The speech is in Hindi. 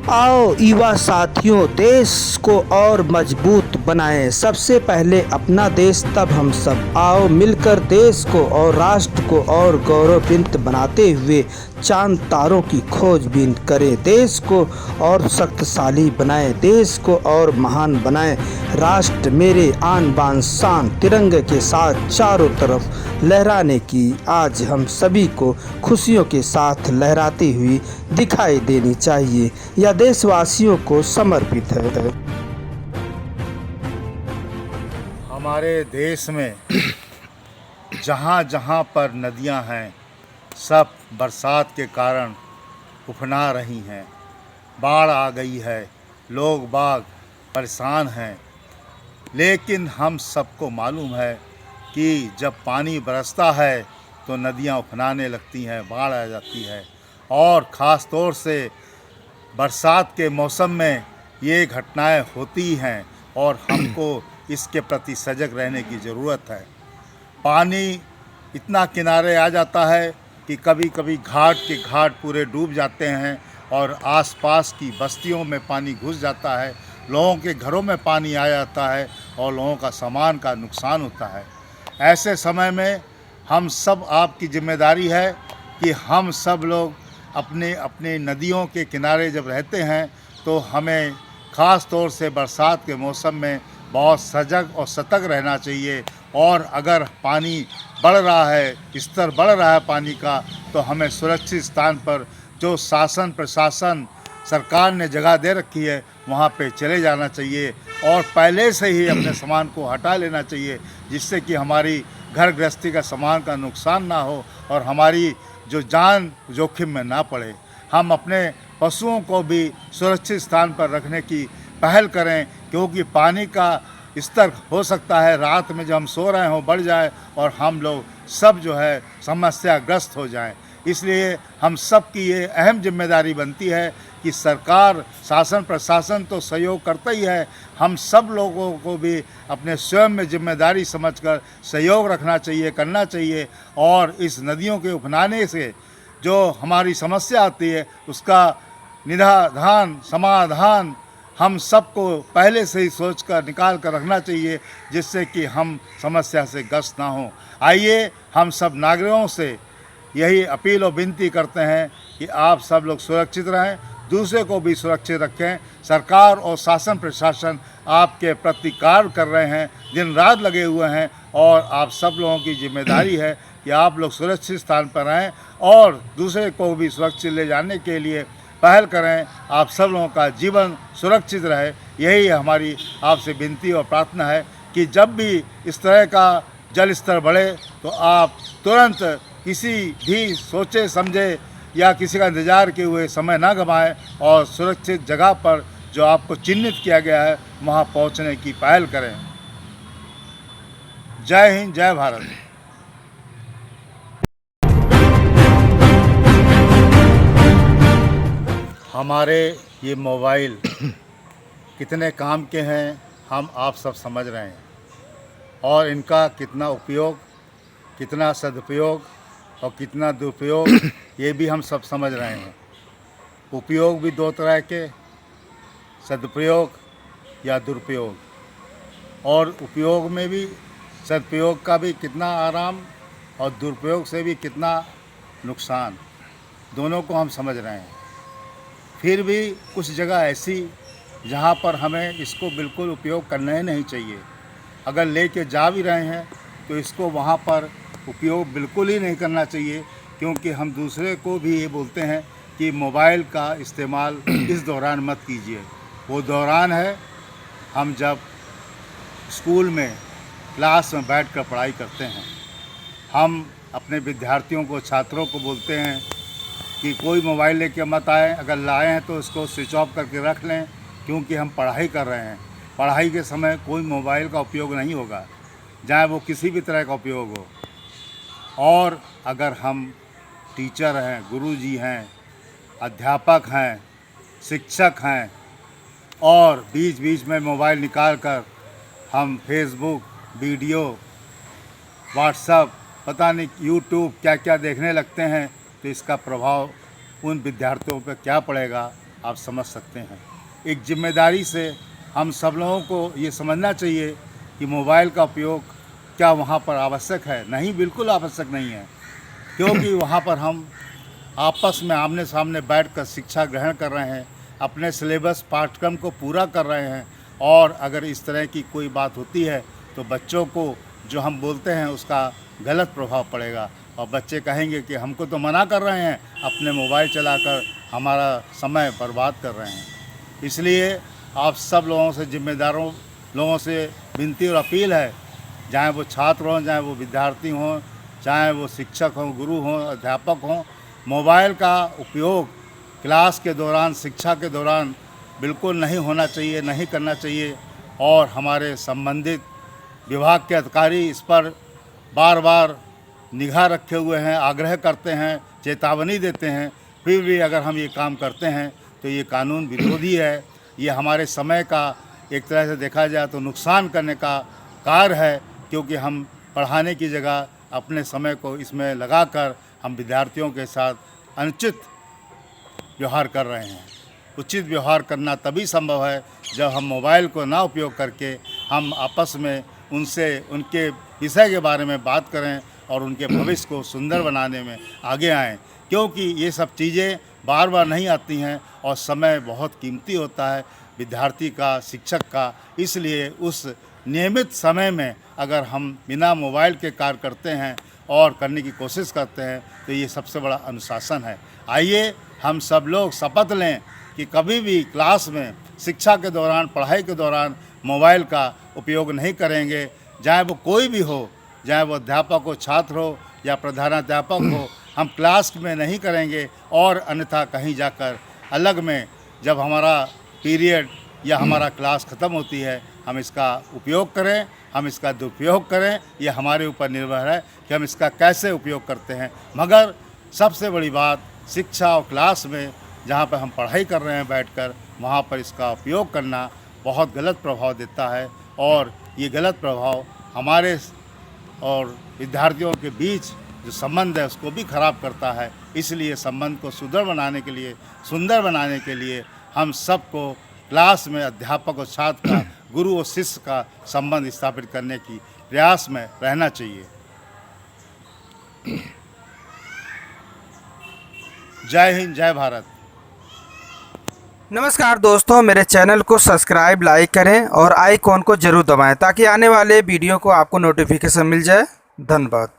आओ युवा साथियों, देश को और मजबूत बनाएं। सबसे पहले अपना देश, तब हम सब। आओ मिलकर देश को और राष्ट्र को और गौरवान्वित बनाते हुए चांद तारों की खोजबीन करें। देश को और शक्तिशाली बनाएं, देश को और महान बनाएं। राष्ट्र मेरे आन बान शान तिरंगे के साथ चारों तरफ लहराने की आज हम सभी को खुशियों के साथ लहराती हुई दिखाई देनी चाहिए। यह देशवासियों को समर्पित है। हमारे देश में जहाँ जहाँ पर नदियाँ हैं, सब बरसात के कारण उफना रही हैं। बाढ़ आ गई है, लोग बाग परेशान हैं। लेकिन हम सबको मालूम है कि जब पानी बरसता है तो नदियाँ उफनाने लगती हैं, बाढ़ आ जाती है। और ख़ास तौर से बरसात के मौसम में ये घटनाएं होती हैं और हमको इसके प्रति सजग रहने की ज़रूरत है। पानी इतना किनारे आ जाता है कि कभी कभी घाट के घाट पूरे डूब जाते हैं और आसपास की बस्तियों में पानी घुस जाता है, लोगों के घरों में पानी आ जाता है और लोगों का सामान का नुकसान होता है। ऐसे समय में हम सब, आपकी जिम्मेदारी है कि हम सब लोग अपने अपने नदियों के किनारे जब रहते हैं तो हमें ख़ास तौर से बरसात के मौसम में बहुत सजग और सतर्क रहना चाहिए। और अगर पानी बढ़ रहा है, स्तर बढ़ रहा है पानी का, तो हमें सुरक्षित स्थान पर जो शासन प्रशासन सरकार ने जगह दे रखी है वहाँ पे चले जाना चाहिए और पहले से ही अपने सामान को हटा लेना चाहिए, जिससे कि हमारी घर गृहस्थी का सामान का नुकसान ना हो और हमारी जो जान जोखिम में ना पड़े। हम अपने पशुओं को भी सुरक्षित स्थान पर रखने की पहल करें, क्योंकि पानी का स्तर हो सकता है रात में जब हम सो रहे हों बढ़ जाए और हम लोग सब जो है समस्याग्रस्त हो जाएं। इसलिए हम सब की ये अहम जिम्मेदारी बनती है कि सरकार शासन प्रशासन तो सहयोग करता ही है, हम सब लोगों को भी अपने स्वयं में जिम्मेदारी समझकर सहयोग रखना चाहिए, करना चाहिए। और इस नदियों के उफनाने से जो हमारी समस्या आती है उसका निराधान समाधान हम सबको पहले से ही सोचकर निकाल कर रखना चाहिए, जिससे कि हम समस्या से ग्रस्त ना हों। आइए हम सब नागरिकों से यही अपील और विनती करते हैं कि आप सब लोग सुरक्षित रहें, दूसरे को भी सुरक्षित रखें। सरकार और शासन प्रशासन आपके प्रति कार्य कर रहे हैं, दिन रात लगे हुए हैं और आप सब लोगों की जिम्मेदारी है कि आप लोग सुरक्षित स्थान पर रहें और दूसरे को भी सुरक्षित ले जाने के लिए पहल करें। आप सब लोगों का जीवन सुरक्षित रहे, यही हमारी आपसे विनती और प्रार्थना है कि जब भी इस तरह का जल स्तर बढ़े तो आप तुरंत किसी भी सोचे समझे या किसी का इंतज़ार किए हुए समय ना गंवाएं और सुरक्षित जगह पर जो आपको चिन्हित किया गया है वहाँ पहुँचने की पहल करें। जय हिंद, जय भारत। हमारे ये मोबाइल कितने काम के हैं हम आप सब समझ रहे हैं और इनका कितना उपयोग, कितना सदुपयोग और कितना दुरुपयोग ये भी हम सब समझ रहे हैं। उपयोग भी दो तरह के, सदुपयोग या दुरुपयोग, और उपयोग में भी सदुपयोग का भी कितना आराम और दुरुपयोग से भी कितना नुकसान, दोनों को हम समझ रहे हैं। फिर भी कुछ जगह ऐसी जहाँ पर हमें इसको बिल्कुल उपयोग करना ही नहीं चाहिए। अगर लेके जा भी रहे हैं तो इसको वहाँ पर उपयोग बिल्कुल ही नहीं करना चाहिए, क्योंकि हम दूसरे को भी ये बोलते हैं कि मोबाइल का इस्तेमाल इस दौरान मत कीजिए। वो दौरान है हम जब स्कूल में क्लास में बैठकर पढ़ाई करते हैं। हम अपने विद्यार्थियों को, छात्रों को बोलते हैं कि कोई मोबाइल लेके मत आए, अगर लाए हैं तो उसको स्विच ऑफ करके रख लें, क्योंकि हम पढ़ाई कर रहे हैं। पढ़ाई के समय कोई मोबाइल का उपयोग नहीं होगा, चाहे वो किसी भी तरह का उपयोग हो। और अगर हम टीचर हैं, गुरुजी हैं, अध्यापक हैं, शिक्षक हैं और बीच बीच में मोबाइल निकाल कर हम फेसबुक, वीडियो, व्हाट्सएप, पता नहीं यूट्यूब क्या क्या देखने लगते हैं, तो इसका प्रभाव उन विद्यार्थियों पर क्या पड़ेगा आप समझ सकते हैं। एक जिम्मेदारी से हम सब लोगों को ये समझना चाहिए कि मोबाइल का उपयोग क्या वहाँ पर आवश्यक है? नहीं, बिल्कुल आवश्यक नहीं है, क्योंकि वहाँ पर हम आपस में आमने सामने बैठकर शिक्षा ग्रहण कर रहे हैं, अपने सिलेबस पाठ्यक्रम को पूरा कर रहे हैं। और अगर इस तरह की कोई बात होती है तो बच्चों को जो हम बोलते हैं उसका गलत प्रभाव पड़ेगा और बच्चे कहेंगे कि हमको तो मना कर रहे हैं, अपने मोबाइल चलाकर हमारा समय बर्बाद कर रहे हैं। इसलिए आप सब लोगों से, जिम्मेदारों लोगों से विनती और अपील है, चाहे वो छात्र हों, चाहे वो विद्यार्थी हों, चाहे वो शिक्षक हों, गुरु हों, अध्यापक हों, मोबाइल का उपयोग क्लास के दौरान, शिक्षा के दौरान बिल्कुल नहीं होना चाहिए, नहीं करना चाहिए। और हमारे संबंधित विभाग के अधिकारी इस पर बार बार निगाह रखे हुए हैं, आग्रह करते हैं, चेतावनी देते हैं। फिर भी अगर हम ये काम करते हैं तो ये कानून विरोधी है। ये हमारे समय का एक तरह से देखा जाए तो नुकसान करने का कार्य है, क्योंकि हम पढ़ाने की जगह अपने समय को इसमें लगाकर हम विद्यार्थियों के साथ अनुचित व्यवहार कर रहे हैं। उचित व्यवहार करना तभी संभव है जब हम मोबाइल को ना उपयोग करके हम आपस में उनसे उनके विषय के बारे में बात करें और उनके भविष्य को सुंदर बनाने में आगे आएँ, क्योंकि ये सब चीज़ें बार बार नहीं आती हैं और समय बहुत कीमती होता है विद्यार्थी का, शिक्षक का। इसलिए उस नियमित समय में अगर हम बिना मोबाइल के कार्य करते हैं और करने की कोशिश करते हैं तो ये सबसे बड़ा अनुशासन है। आइए हम सब लोग शपथ लें कि कभी भी क्लास में, शिक्षा के दौरान, पढ़ाई के दौरान मोबाइल का उपयोग नहीं करेंगे, चाहे वो कोई भी हो, चाहे वो अध्यापक हो, छात्र हो या प्रधानाध्यापक हो। हम क्लास में नहीं करेंगे और अन्यथा कहीं जाकर अलग में जब हमारा पीरियड या हमारा क्लास ख़त्म होती है हम इसका उपयोग करें, हम इसका दुरुपयोग करें। यह हमारे ऊपर निर्भर है कि हम इसका कैसे उपयोग करते हैं। मगर सबसे बड़ी बात, शिक्षा और क्लास में जहाँ पर हम पढ़ाई कर रहे हैं बैठकर, वहाँ पर इसका उपयोग करना बहुत गलत प्रभाव देता है और ये गलत प्रभाव हमारे और विद्यार्थियों के बीच जो संबंध है उसको भी ख़राब करता है। इसलिए संबंध को सुंदर बनाने के लिए हम सबको क्लास में अध्यापक और छात्र का, गुरु और शिष्य का संबंध स्थापित करने की प्रयास में रहना चाहिए। जय हिंद, जय भारत। नमस्कार दोस्तों, मेरे चैनल को सब्सक्राइब, लाइक करें और आइकॉन को ज़रूर दबाएं ताकि आने वाले वीडियो को आपको नोटिफिकेशन मिल जाए। धन्यवाद।